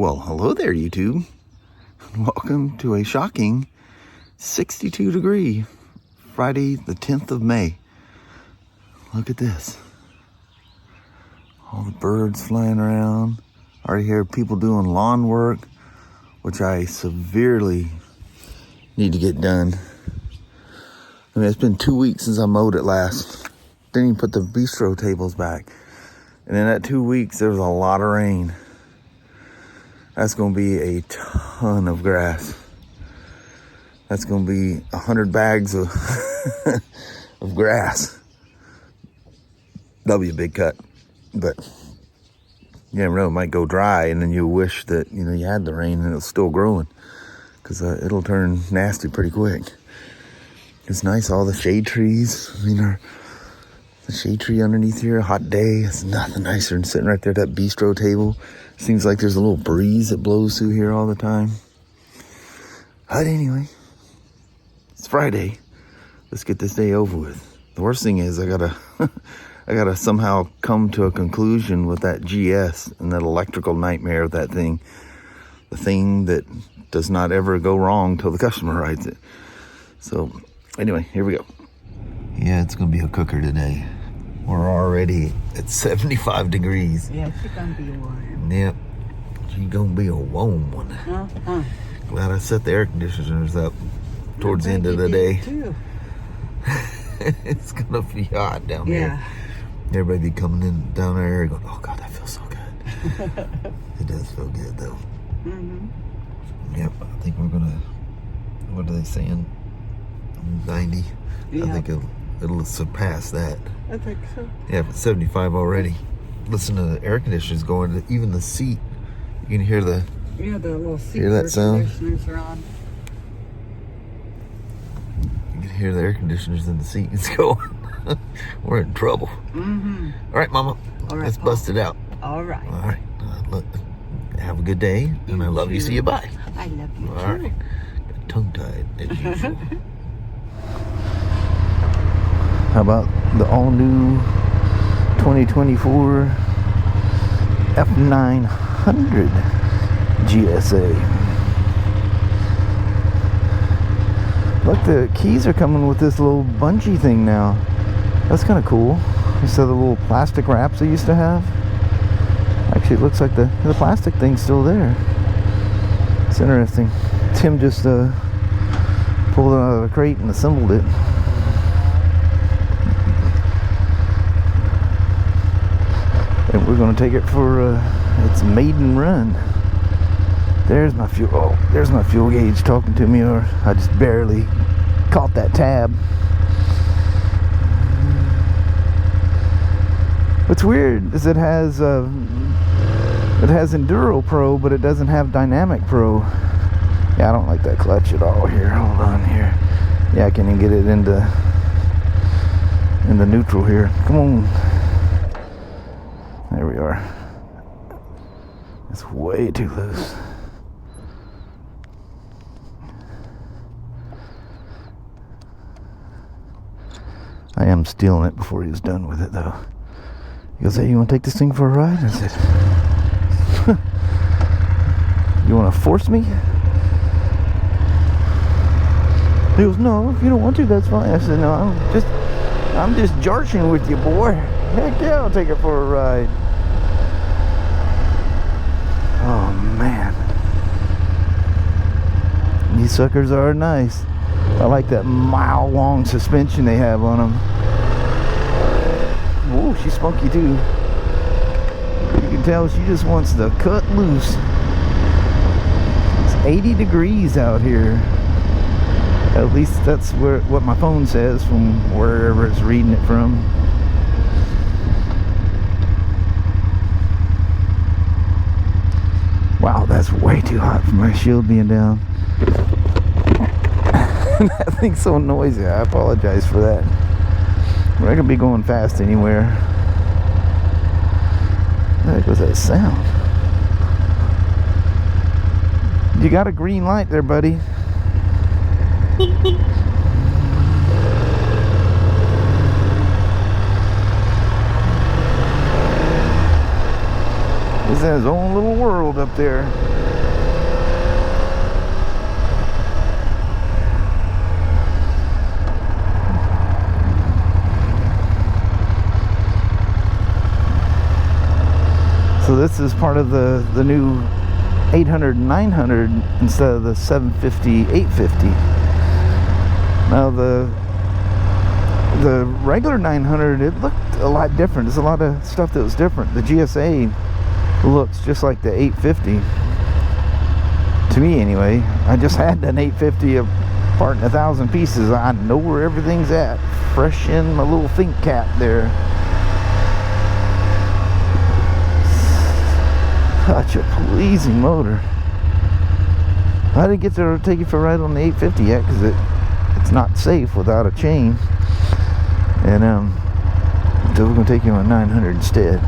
Well, hello there, YouTube. Welcome to a shocking 62 degree Friday, the 10th of May. Look at this. All the birds flying around. I already hear people doing lawn work, which I severely need to get done. I mean, it's been 2 weeks since I mowed it last. Didn't even put the bistro tables back. And in that 2 weeks, there was a lot of rain. That's going to be a ton of grass. That's going to be 100 bags of of grass. That'll be a big cut. But you never know, it might go dry and then you wish that, you had the rain and it's still growing. Because it'll turn nasty pretty quick. It's nice, all the shade trees. The shade tree underneath here, a hot day. It's nothing nicer than sitting right there at that bistro table. Seems like there's a little breeze that blows through here all the time. But anyway, it's Friday. Let's get this day over with. The worst thing is I gotta somehow come to a conclusion with that GS and that electrical nightmare of that thing. The thing that does not ever go wrong till the customer rides it. So anyway, here we go. Yeah, it's gonna be a cooker today. We're already at 75 degrees. Yeah, she's gonna be warm. Yep, she's gonna be a warm one. Glad I set the air conditioners up towards the end of the day. Too. It's gonna be hot down there. Everybody be coming in down there going, oh God, that feels so good. It does feel good though. Yep, I think we're gonna, what are they saying? 90? Yeah. I think it'll surpass that. I think so. Yeah, but 75 already. Listen to the air conditioners going, even the seat. You can hear the little seat hear that sound? conditioners are on. You can hear the air conditioners in the seat. It's going. We're in trouble. All right, Mama. All right, Let's bust it out. All right. All right. Look, have a good day, and I love you. See you. Bye. I love you too. All right. Tongue-tied as usual. How about the all-new 2024 F900 GSA? Look, the keys are coming with this little bungee thing now. That's kind of cool. Instead of the little plastic wraps they used to have. Actually, it looks like the plastic thing's still there. It's interesting. Tim just pulled it out of the crate and assembled it. And we're going to take it for its maiden run. There's my fuel. Oh, there's my fuel gauge talking to me, or I just barely caught that tab. What's weird is it has Enduro Pro, but it doesn't have Dynamic Pro. Yeah, I don't like that clutch at all here. Hold on here. Yeah, I can't even get it into neutral here. Come on. There we are. It's way too loose. I am stealing it before he was done with it, though. He goes, hey, you want to take this thing for a ride? I said, you want to force me? He goes, no, if you don't want to, that's fine. I said, no, I'm just jarching with you, boy. Heck yeah, I'll take it for a ride. Oh, man. These suckers are nice. I like that mile-long suspension they have on them. Ooh, she's spunky too. You can tell she just wants to cut loose. It's 80 degrees out here. At least that's what my phone says from wherever it's reading it from. Wow, that's way too hot for my shield being down. That thing's so noisy. I apologize for that. We're not gonna be going fast anywhere. There goes that sound. You got a green light there, buddy. This has his own little world up there. So this is part of the new 800 900 instead of the 750 850. Now the regular 900, it looked a lot different. There's a lot of stuff that was different. The GSA looks just like the 850 to me anyway. I just had an 850 apart in 1,000 pieces. I know where everything's at, fresh in my little think cap there. Such a pleasing motor. I didn't get to take it for a ride on the 850 yet because it's not safe without a chain. And so we're gonna take you on a 900 instead.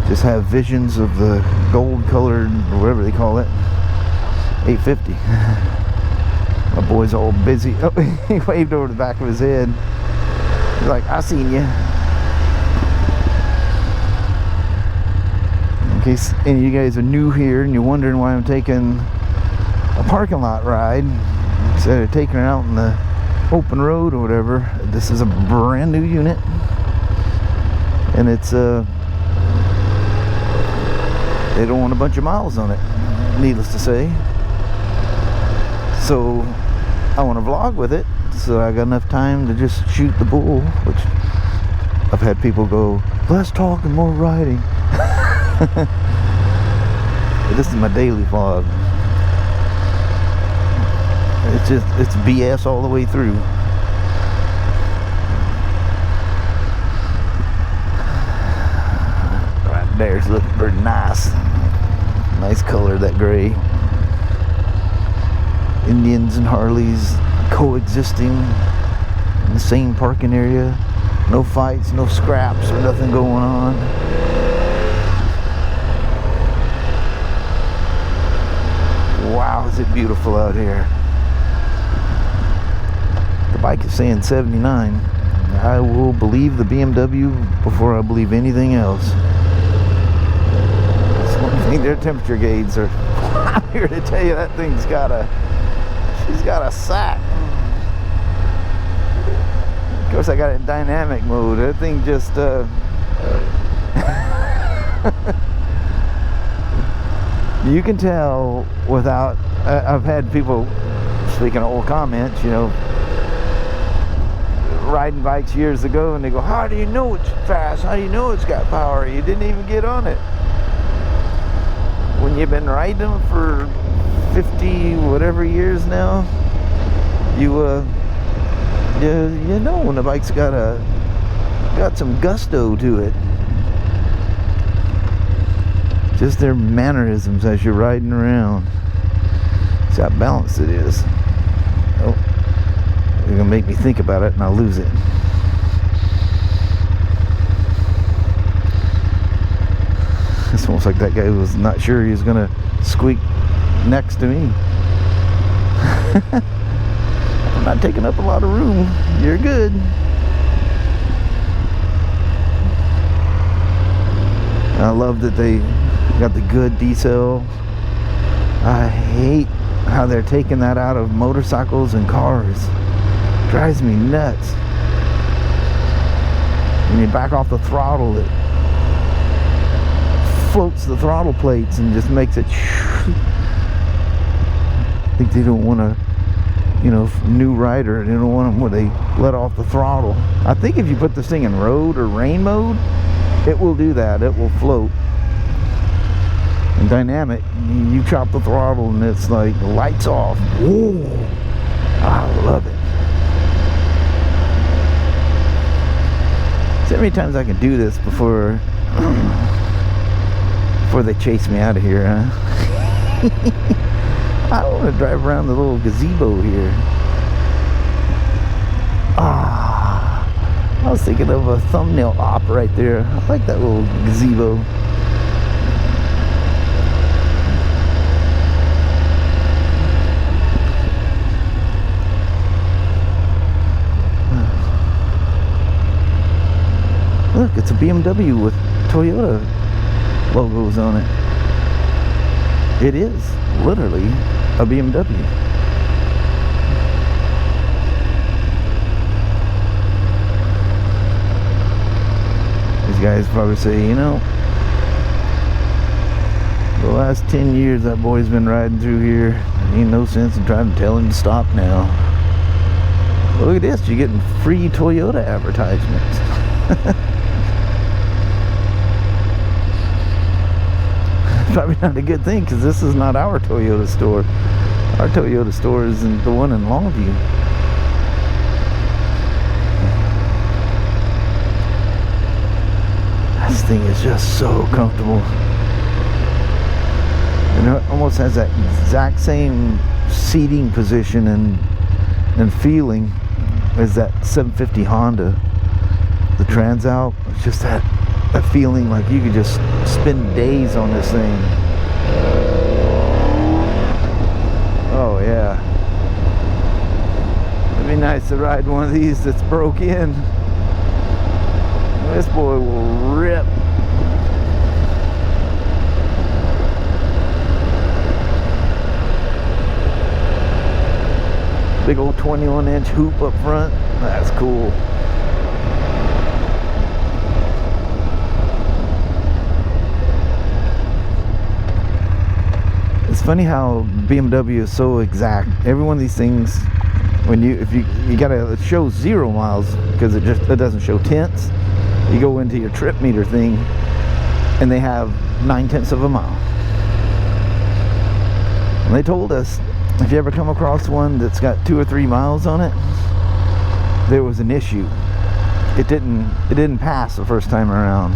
Just have visions of the gold colored, or whatever they call it, 850. My boy's all busy. Oh, he waved over the back of his head. He's like, I seen you. In case any of you guys are new here and you're wondering why I'm taking a parking lot ride instead of taking it out in the open road or whatever, this is a brand new unit, and it's they don't want a bunch of miles on it, needless to say. So I want to vlog with it, so I got enough time to just shoot the bull, which I've had people go, less talk and more riding. But this is my daily vlog. It's BS all the way through. Right there's looking pretty nice. Nice color, that gray. Indians and Harleys coexisting in the same parking area. No fights, no scraps, or nothing going on. Wow, is it beautiful out here. The bike is saying 79. I will believe the BMW before I believe anything else. That's one thing, their temperature gauges are, I'm here to tell you, that thing's got she's got a sack. Of course I got it in dynamic mode. That thing just you can tell without, I've had people, speaking of old comments, you know, riding bikes years ago, and they go, how do you know it's fast? How do you know it's got power? You didn't even get on it. When you've been riding them for 50 whatever years now, you know when the bike's got some gusto to it. Just their mannerisms as you're riding around. See how balanced it is. Oh, you're gonna make me think about it and I'll lose it. It's almost like that guy was not sure he was gonna squeak next to me. I'm not taking up a lot of room. You're good. I love that they got the good decel. I hate how they're taking that out of motorcycles and cars. Drives me nuts. When you back off the throttle, it floats the throttle plates and just makes it. I think they don't want to, you know, new rider, they don't want them when they let off the throttle. I think if you put this thing in road or rain mode, it will do that. It will float. And dynamic, you chop the throttle and it's like the lights off. Whoa, I love it. So many times I can do this before they chase me out of here, huh? I don't want to drive around the little gazebo here. I was thinking of a thumbnail op right there. I like that little gazebo. Look, it's a BMW with Toyota logos on it. It is literally a BMW. These guys probably say, you know, The last 10 years that boy's been riding through here. Ain't no sense in trying to tell him to stop now. Look at this, you're getting free Toyota advertisements. Probably not a good thing, because this is not our Toyota store. Our Toyota store is in the one in Longview. This thing is just so comfortable. And it almost has that exact same seating position and feeling as that 750 Honda. The Transalp, it's just that feeling like you could just spend days on this thing. Oh yeah. It'd be nice to ride one of these that's broke in. This boy will rip. Big old 21-inch hoop up front. That's cool. It's funny how BMW is so exact. Every one of these things, when you gotta, it shows 0 miles because it doesn't show tenths. You go into your trip meter thing and they have 9/10 of a mile. And they told us, if you ever come across one that's got 2 or 3 miles on it, there was an issue. It didn't pass the first time around.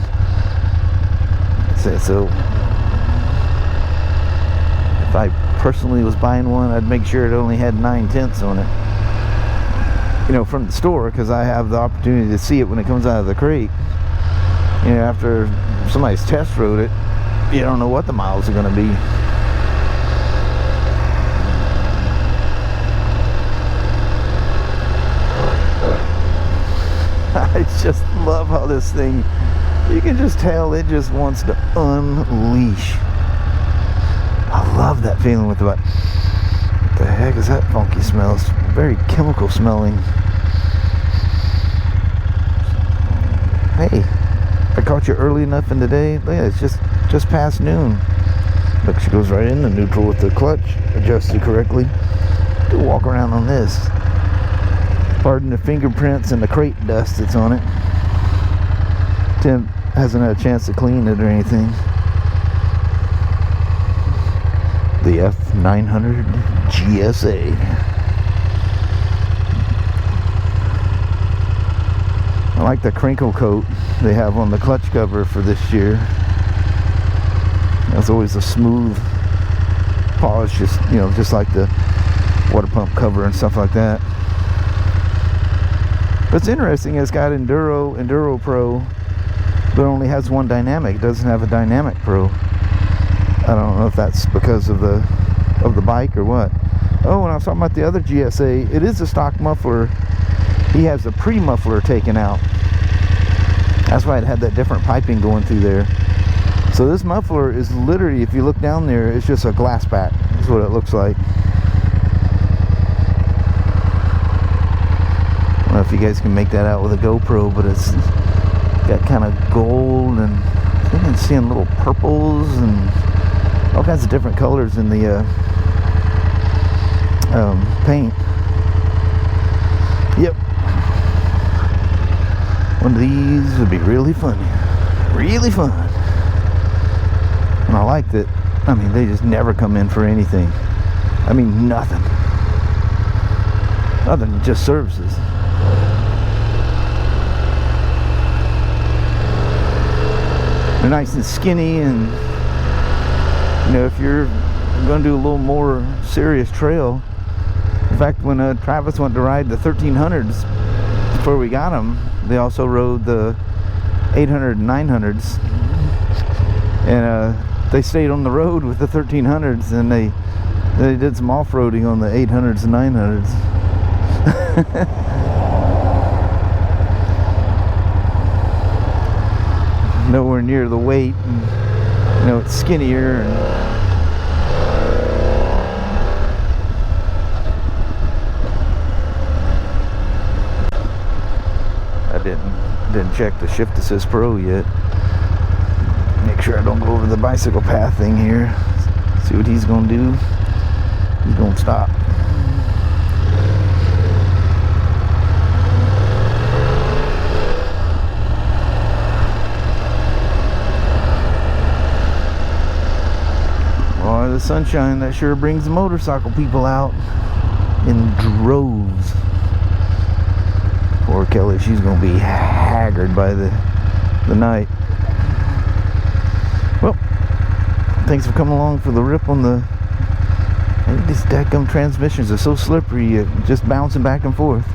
So if I personally was buying one, I'd make sure it only had 9/10 on it. You know, from the store, because I have the opportunity to see it when it comes out of the crate. You know, after somebody's test rode it, you don't know what the miles are going to be. I just love how this thing, you can just tell it just wants to unleash. I love that feeling with the butt. What the heck is that funky smell? It's very chemical smelling. Hey, I caught you early enough in the day. Look, it's just past noon. Look, she goes right into neutral with the clutch adjusted correctly. Do a walk around on this. Pardon the fingerprints and the crate dust that's on it. Tim hasn't had a chance to clean it or anything. The F900GSA. I like the crinkle coat they have on the clutch cover for this year. That's always a smooth polish, just like the water pump cover and stuff like that. What's interesting, it's got Enduro Pro, but only has one dynamic. It doesn't have a Dynamic Pro. I don't know if that's because of the bike or what. Oh, when I was talking about the other GSA, it is a stock muffler. He has the pre-muffler taken out. That's why it had that different piping going through there. So this muffler is literally, if you look down there, it's just a glass back. That's what it looks like. I don't know if you guys can make that out with a GoPro, but it's got kind of gold, and I think I'm seeing little purples and all kinds of different colors in the paint. Yep. One of these would be really funny. Really fun. And I like that. I mean, they just never come in for anything. I mean, nothing. Other than just services. They're nice and skinny, and if you're going to do a little more serious trail. In fact, when Travis went to ride the 1300s before we got them, they also rode the 800 and 900s, and they stayed on the road with the 1300s, and they did some off-roading on the 800s and 900s. Nowhere near the weight, and it's skinnier, and I didn't check the Shift Assist Pro yet. Make sure I don't go over the bicycle path thing here. See what he's gonna do. He's gonna stop. Boy, the sunshine, that sure brings the motorcycle people out in droves. Poor Kelly, she's gonna be haggard by the night. Well, thanks for coming along for the rip on the... These dadgum transmissions are so slippery, just bouncing back and forth.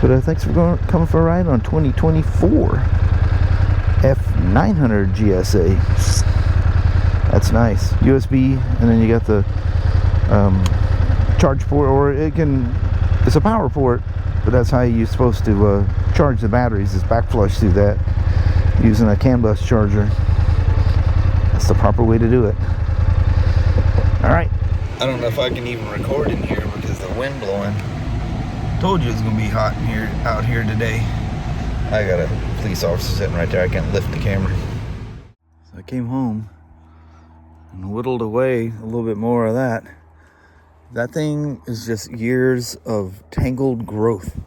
But thanks for coming for a ride on 2024 F900 GSA. That's nice. USB, and then you got the charge port, or it's a power port, but that's how you're supposed to charge the batteries, is back flush through that using a CAN bus charger. That's the proper way to do it. Alright. I don't know if I can even record in here because the wind blowing. Told you it's gonna be hot in here, out here today. I got a police officer sitting right there. I can't lift the camera. So I came home and whittled away a little bit more of that. That thing is just years of tangled growth.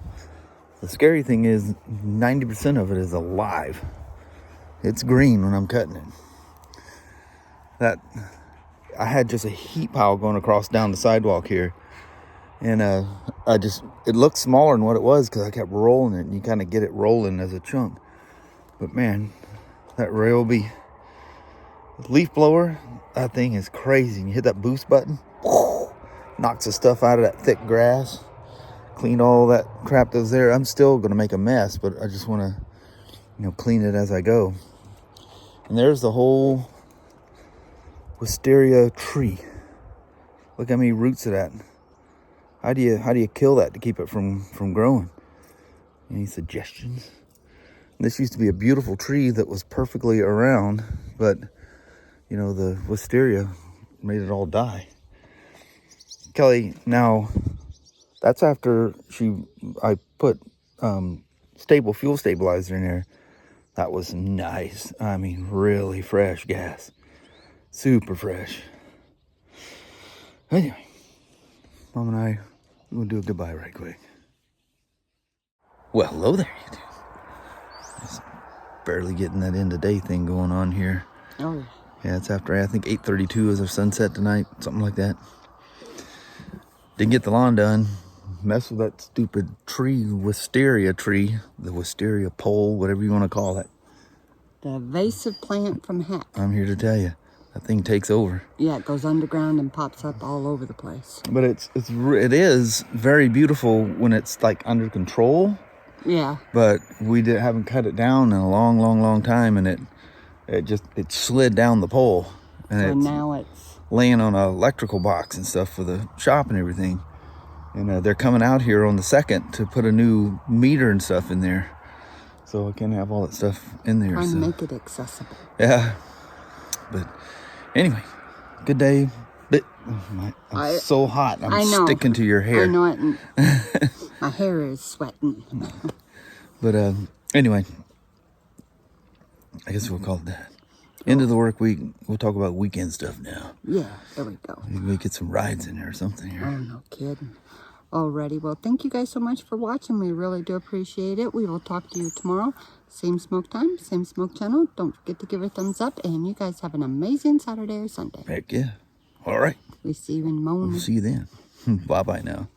The scary thing is 90% of it is alive. It's green when I'm cutting it. That I had just a heat pile going across down the sidewalk here, and it looked smaller than what it was because I kept rolling it, and you kind of get it rolling as a chunk. But man, that Ryobi leaf blower, that thing is crazy. And you hit that boost button, knocks the stuff out of that thick grass, clean all that crap that's there. I'm still gonna make a mess, but I just want to, clean it as I go. And there's the whole wisteria tree. Look how many roots of that. How do you kill that to keep it from growing? Any suggestions? This used to be a beautiful tree that was perfectly around, but the wisteria made it all die. Kelly, now that's after I put stable fuel stabilizer in there. That was nice. I mean, really fresh gas. Super fresh. Anyway, Mom and I, we're gonna do a goodbye right quick. Well, hello there, you two. Just barely getting that end of day thing going on here. Oh. Yeah, it's after, I think 8:32 is our sunset tonight, something like that. Didn't get the lawn done. Mess with that stupid wisteria tree, the wisteria pole, whatever you want to call it. The invasive plant from heck. I'm here to tell you, that thing takes over. Yeah, it goes underground and pops up all over the place. But it is very beautiful when it's like under control. Yeah. But we haven't cut it down in a long, long, long time, and it slid down the pole, and so now it's laying on an electrical box and stuff for the shop and everything. And they're coming out here on the 2nd to put a new meter and stuff in there, so I can have all that stuff in there. Trying to make it accessible. Yeah. But anyway, good day. But I'm so hot. I'm sticking to your hair. I know it. My hair is sweating. But anyway, I guess we'll call it that. End of the work week. We'll talk about weekend stuff now. Yeah, there we go. Maybe we get some rides in there or something here. Oh, no kidding. Alrighty, well, thank you guys so much for watching. We really do appreciate it. We will talk to you tomorrow. Same smoke time, same smoke channel. Don't forget to give it a thumbs up. And you guys have an amazing Saturday or Sunday. Heck yeah. All right. We see you in the morning. We'll see you then. Bye-bye now.